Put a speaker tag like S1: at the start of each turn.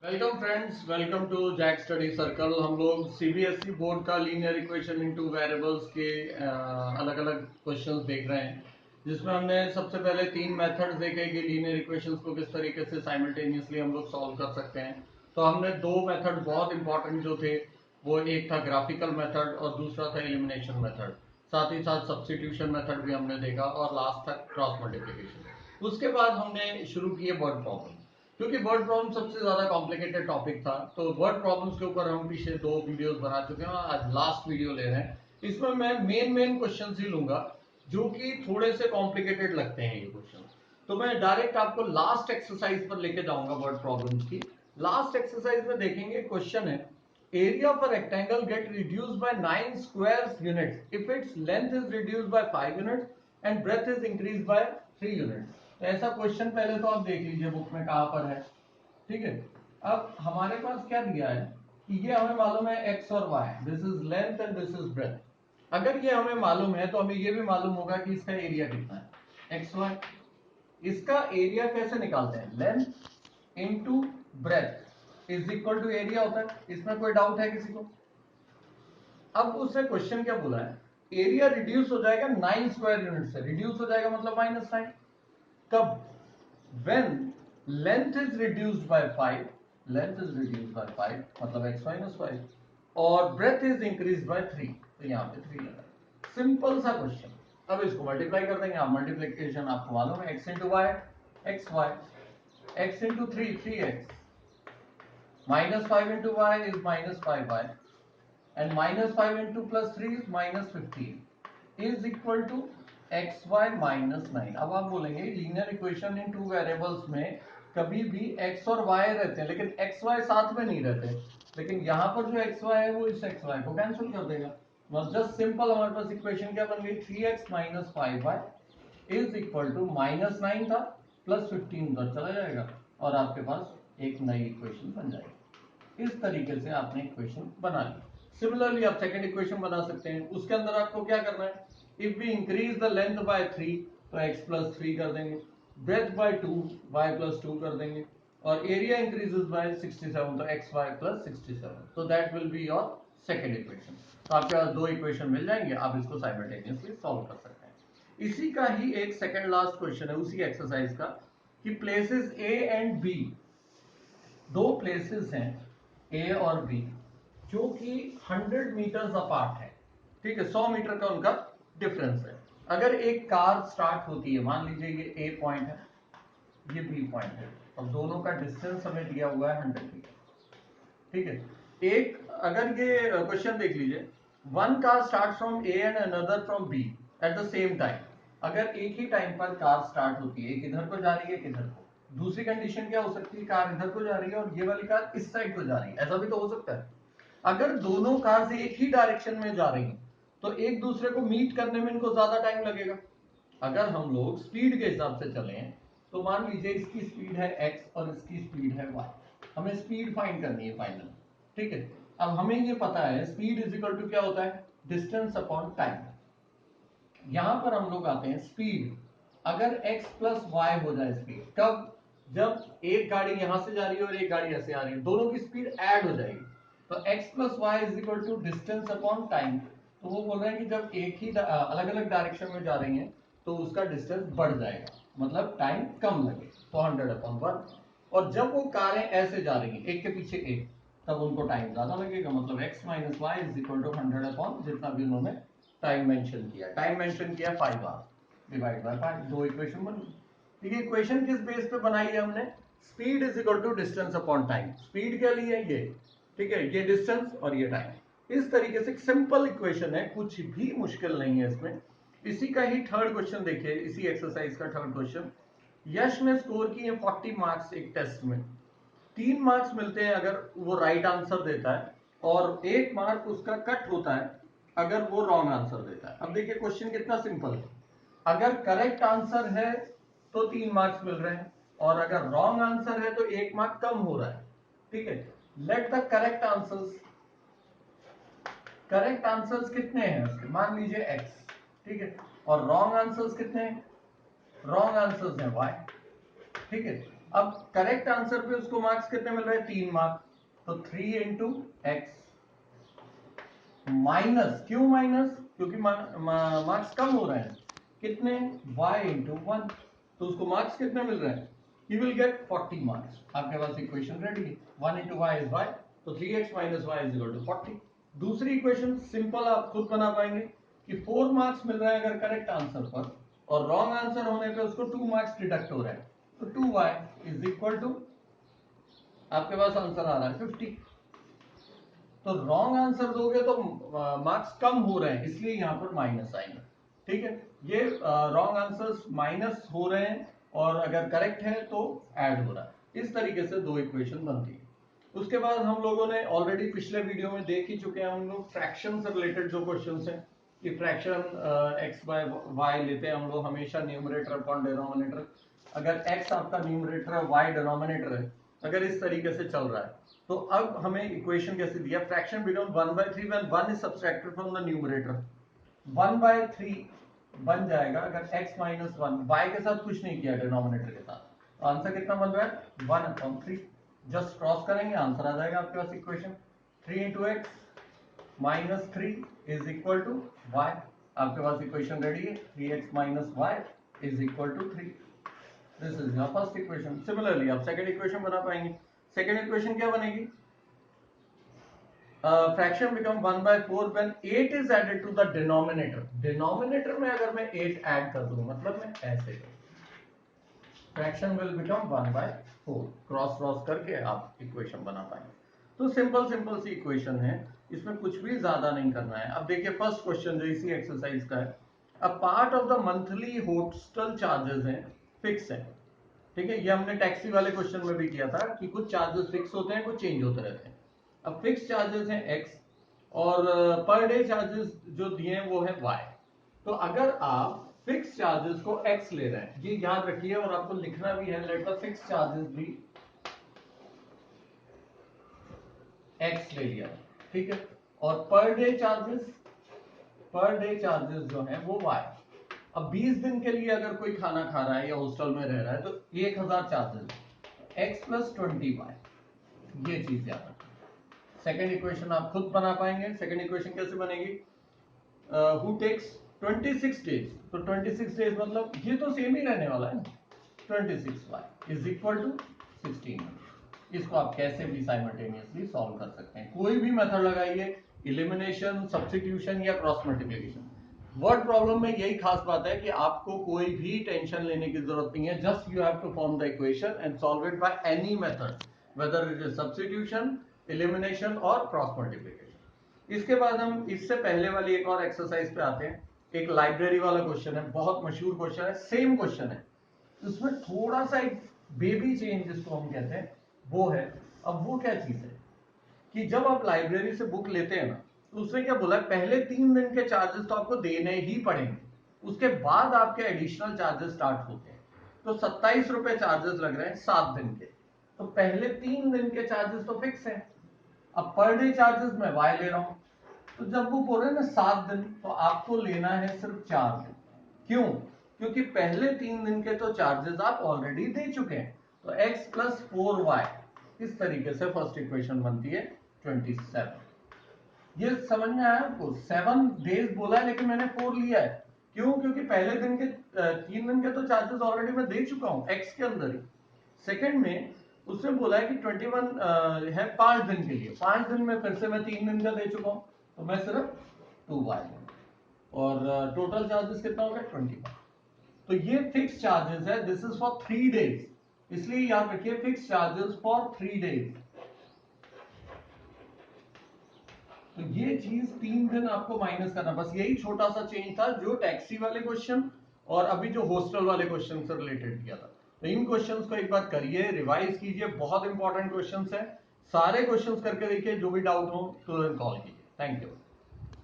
S1: Welcome friends, welcome to Jack study circle. हम लोग CBSE board का लीनियर इक्वेशन इनटू वेरिएबल्स के अलग अलग क्वेश्चंस देख रहे हैं, जिसमें हमने सबसे पहले तीन मेथड्स देखे कि लीनियर इक्वेशंस को किस तरीके से साइमल्टेनियसली हम लोग सॉल्व कर सकते हैं। तो हमने दो मेथड बहुत इंपॉर्टेंट जो थे, वो एक था ग्राफिकल मेथड और दूसरा था एलिमिनेशन मेथड। साथ ही साथ सब्स्टिट्यूशन मेथड भी हमने देखा और लास्ट था क्रॉस मल्टीप्लिकेशन। उसके बाद हमने शुरू किए वर्ड प्रॉब्लम, क्योंकि वर्ड प्रॉब्लम सबसे ज्यादा कॉम्प्लिकेटेड टॉपिक था। तो वर्ड प्रॉब्लम्स के ऊपर हम पीछे दो वीडियोस बना चुके हैं, आज लास्ट वीडियो ले रहे हैं। इसमें मैं मेन क्वेश्चंस ही लूंगा जो कि थोड़े से कॉम्प्लिकेटेड लगते हैं ये क्वेश्चन। तो मैं डायरेक्ट आपको लास्ट एक्सरसाइज पर लेके जाऊंगा वर्ड प्रॉब्लम्स की। लास्ट एक्सरसाइज में देखेंगे, क्वेश्चन है area of a rectangle get reduced by 9 square units if its length is reduced by 5 units and breadth is increased by 3 units. तो ऐसा क्वेश्चन पहले तो आप देख लीजिए बुक में कहां पर है। ठीक है, अब हमारे पास क्या दिया है कि ये हमें मालूम है x और y, this is length and this is breadth. अगर ये हमें मालूम है तो हमें ये भी मालूम होगा कि इसका एरिया कितना है, एक्स वाई। इसका एरिया कैसे निकालते हैं, length into breadth is equal to area होता है। इसमें कोई डाउट है किसी को? अब उसने क्वेश्चन क्या बोला है, एरिया रिड्यूस हो जाएगा 9 स्क्वायर यूनिट से। रिड्यूस हो जाएगा मतलब -9। कब? when length is reduced by 5, length is reduced by 5 मतलब x minus 5, और breadth is increased by 3, तो यहाँ पे 3 लगा। सिंपल सा क्वेश्चन। अब इसको मल्टीप्लाई कर देंगे। आप मल्टीप्लिकेशन आपको मालूम है, x into y x y, x into 3 -5 into y is -5y and -5 into +3 is -15 is equal to xy -9। अब आप बोलेंगे linear equation in two variables में कभी भी x और y रहते हैं, लेकिन xy साथ में नहीं रहते। लेकिन यहाँ पर जो xy है वो इस xy को कैंसिल कर देगा। जस्ट सिंपल हमारे पास इक्वेशन क्या बन गई, 3x - 5y is equal to -9 था +15 उधर चला जाएगा और आपके पास एक नई इक्वेशन बन जाएगी। इस तरीके से आपने इक्वेशन बना ली। सिमिलरली आप सेकंड इक्वेशन बना सकते हैं। उसके अंदर आपको क्या करना है, if we increase the length by 3 तो x + 3 कर देंगे, ब्रेथ बाय 2 y + 2 कर देंगे, और एरिया इंक्रीजेस बाय 67 तो xy + 67। तो that will be your second equation. तो आपके पास दो इक्वेशन मिल जाएंगे, आप इसको साइमल्टेनियसली सॉल्व कर सकते हैं। इसी का ही एक सेकंड लास्ट क्वेश्चन है उसी एक्सरसाइज का, कि प्लेसेस a एंड b, दो प्लेसेस हैं ए और बी जो कि 100 मीटर्स अपार्ट है। ठीक है, 100 मीटर का उनका डिफरेंस है। अगर एक कार स्टार्ट होती है, मान लीजिए ये ए पॉइंट है, ये बी पॉइंट है, और दोनों का डिस्टेंस हमें दिया हुआ है 100 मीटर। ठीक है, एक अगर ये क्वेश्चन देख लीजिए, one car start from A and another from B at the same time. अगर एक ही टाइम पर कार स्टार्ट होती है, एक इधर को जा रही है, एक इधर को, दूसरी कंडीशन क्या हो सकती है, कार इधर को जा रही है और ये वाली कार इस साइड को जा रही है, ऐसा भी तो हो सकता है। अगर दोनों कार एक ही डायरेक्शन में जा रही हैं तो एक दूसरे को मीट करने में इनको ज्यादा टाइम लगेगा। अगर हम लोग स्पीड के हिसाब से चलें तो मान लीजिए इसकी स्पीड है x और इसकी स्पीड है y, हमें स्पीड फाइंड करनी है फाइनल। ठीक है, अब हमें ये पता है स्पीड इज इक्वल टू क्या होता है, डिस्टेंस अपॉन टाइम। यहां पर हम लोग आते हैं स्पीड, अगर x + y हो जाए स्पीड, कब? जब एक गाड़ी यहां से जा रही है और एक गाड़ी ऐसे आ रही है, दोनों की स्पीड ऐड हो जाएगी। तो x + y is equal to distance upon time. तो वो बोल रहे हैं कि जब एक ही अलग अलग डायरेक्शन में जा रही हैं तो उसका डिस्टेंस बढ़ जाएगा, मतलब टाइम कम लगे, तो 100/1। और जब वो कारें ऐसे जा रही हैं एक के पीछे एक, तब उनको टाइम ज्यादा लगेगा, मतलब x - y is equal to 100 जितना भी उन्होंने टाइम मेंशन किया। टाइम मेंशन किया 5 आवर, डिवाइड बाय 5, दो इक्वेशन बन गई। ठीक है, इक्वेशन किस बेस पे बनाई है हमने, speed is equal to distance upon time. Speed क्या ली है ये, ठीक है, ये डिस्टेंस और ये टाइम। इस तरीके से सिंपल इक्वेशन है, कुछ भी मुश्किल नहीं है इसमें। इसी का ही थर्ड क्वेश्चन देखिए, इसी एक्सरसाइज का थर्ड क्वेश्चन। यश ने स्कोर किए 40 मार्क्स एक टेस्ट में। 3 मार्क्स मिलते हैं अगर वो राइट आंसर देता है, और 1 मार्क उसका कट होता है अगर वो रॉन्ग आंसर देता है। अब देखिए क्वेश्चन कितना सिंपल है, अगर करेक्ट आंसर है तो 3 मार्क्स मिल रहे हैं, और अगर रॉन्ग आंसर है तो 1 मार्क कम हो रहा है। ठीक है, let the correct answers, correct answers कितने हैं उसके, मान लीजिए x। ठीक है, और रॉन्ग आंसर्स कितने हैं, रॉन्ग आंसर्स हैं y। ठीक है, अब करेक्ट आंसर पे उसको मार्क्स कितने मिल रहे हैं? 3 मार्क्स। तो 3 इंटू एक्स माइनस, क्यों माइनस? क्योंकि मार्क्स कम हो रहे हैं। कितने? y into 1। तो उसको मार्क्स कितने मिल रहे हैं? He will get 40 marks. आपके पास इक्वेशन रेडी है। 1 इंटू वाई इज y, तो 3x minus y is equal to 40। दूसरी इक्वेशन सिंपल आप खुद बना पाएंगे कि 4 मार्क्स मिल रहे हैं अगर करेक्ट आंसर पर, और रॉन्ग आंसर होने पे उसको 2 मार्क्स डिडक्ट हो रहे हैं। तो 2y इज इक्वल टू, आपके पास आंसर आ रहा है 50। तो रॉन्ग आंसर दोगे तो मार्क्स कम हो रहे हैं, इसलिए यहां पर माइनस आएंगे। ठीक है, ये रॉन्ग आंसर्स माइनस हो रहे हैं और अगर करेक्ट है तो ऐड हो रहा है। इस तरीके से दो इक्वेशन बनती है। उसके बाद हम लोगों ने ऑलरेडी पिछले वीडियो में देख ही चुके हैं हम लोग फ्रैक्शन से रिलेटेड जो क्वेश्चंस हैं कि फ्रैक्शन x बाय y लेते हैं हम लोग हमेशा न्यूमरेटर अपॉन डिनोमिनेटर। अगर x आपका न्यूमरेटर है, y डिनोमिनेटर है, अगर इस तरीके से चल रहा है तो अब हमें इक्वेशन कैसे दिया? Fraction become 1/3 when 1 is subtracted from the numerator. 1/3 बन जाएगा अगर x माइनस 1, y के साथ कुछ नहीं किया डिनोमिनेटर के साथ, तो आंसर कितना बन रहा है? 1/3। जस्ट क्रॉस करेंगे, आंसर आ जाएगा आपके पास equation. 3 into x minus 3 is equal to y। आपके पास इक्वेशन रेडी है। 3x minus y is equal to 3। This is your first equation. Similarly आप सेकंड इक्वेशन बना पाएंगे। सेकंड इक्वेशन क्या बनेगी? Fraction become 1/4 when 8 is added to the denominator. Denominator में अगर मैं 8 ऐड कर दूं, मतलब मैं ऐसे करूं, fraction will become 1/4। Cross cross करके आप इक्वेशन बना पाएंगे। तो सिंपल सिंपल सी इक्वेशन है, इसमें कुछ भी ज्यादा नहीं करना है। अब देखिए फर्स्ट क्वेश्चन जो इसी एक्सरसाइज का है, a part of the monthly hostel charges हैं फिक्स है। ठीक है, ये हमने टैक्सी वाले क्वेश्चन में भी किया था कि कुछ चार्जेस फिक्स होते हैं, कुछ चेंज होते रहते हैं। अब फिक्स चार्जेस हैं x और पर डे चार्जेस जो दिए हैं वो है y। तो अगर आप फिक्स चार्जेस को x ले रहे हैं, ये याद रखिए और आपको लिखना भी है, लेट द फिक्स चार्जेस भी x ले लिया। ठीक है, और पर डे चार्जेस जो है वो y। अब 20 दिन के लिए अगर कोई खाना खा रहा है या हॉस्टल में रह रहा है तो 1000 चार्जेस, x प्लस 20y, ये चीज याद रखना। सेकेंड इक्वेशन आप खुद बना पाएंगे। सेकेंड इक्वेशन कैसे बनेगी? हु टेक्स 26 डेज, तो 26 डेज मतलब ये तो सेम ही रहने वाला है। 26y is equal to 16। इसको आप कैसे भी साइमल्टेनियसली सॉल्व कर सकते हैं, कोई भी मेथड लगाइए, इलिमिनेशन, सब्स्टिट्यूशन या क्रॉस मल्टीप्लिकेशन। वर्ड प्रॉब्लम में यही खास बात है कि आपको कोई भी टेंशन लेने की जरूरत नहीं है। Just you have to form the equation and solve it by any method, whether it is substitution, elimination और क्रॉस मल्टीप्लिकेशन। इसके बाद हम इससे पहले वाली एक और एक्सरसाइज पे आते हैं। एक लाइब्रेरी वाला क्वेश्चन है, बहुत मशहूर क्वेश्चन है, सेम क्वेश्चन है, उसमें थोड़ा सा एक बेबी चेंज जिसको हम कहते हैं वो है। अब वो क्या चीज है कि जब आप लाइब्रेरी से बुक लेते हैं ना, तो उसने क्या बोला, पहले 3 दिन के चार्जेस तो आपको देने ही पड़ेंगे, उसके बाद आपके एडिशनल चार्जेस स्टार्ट होते हैं। तो 27 रुपए चार्जेस लग रहे हैं 7 दिन के। तो पहले 3 दिन के चार्जेस तो फिक्स है। अब पर डे चार्जेस मैं y ले रहा हूं, तो जब वो बोल रहे हैं ना 7 दिन, तो आपको लेना है सिर्फ 4 दिन। क्यों? क्योंकि पहले 3 दिन के तो चार्जेस आप ऑलरेडी दे चुके हैं। तो x प्लस 4y, इस तरीके से फर्स्ट इक्वेशन बनती है 27। ये समझ में आया आपको? 7 डेज बोला है लेकिन मैंने 4 लिया है। क्यों? क्योंकि पहले दिन के 3 दिन के तो चार्जेस ऑलरेडी मैं दे चुका हूं x के अंदर ही। सेकंड में उसने बोला है कि 21 है 5 दिन के लिए, 5 दिन में फिर से मैं 3 दिन का दे चुका हूं, तो मैं सिर्फ 2y और टोटल चार्जेस कितना होगा? 25। तो ये फिक्स चार्जेस है, दिस इज फॉर 3 डेज, इसलिए याद रखिए फिक्स चार्जेस फॉर 3 डेज। तो ये चीज 3 दिन आपको माइनस करना, बस यही छोटा सा चेंज था जो टैक्सी वाले क्वेश्चन और अभी जो हॉस्टल वाले क्वेश्चन से रिलेटेड किया था। तो इन क्वेश्चंस को एक बार करिए, रिवाइज कीजिए, बहुत इंपॉर्टेंट क्वेश्चंस हैं। सारे क्वेश्चंस करके देखिए, जो भी डाउट हो तुरंत कॉल कीजिए। Thank you.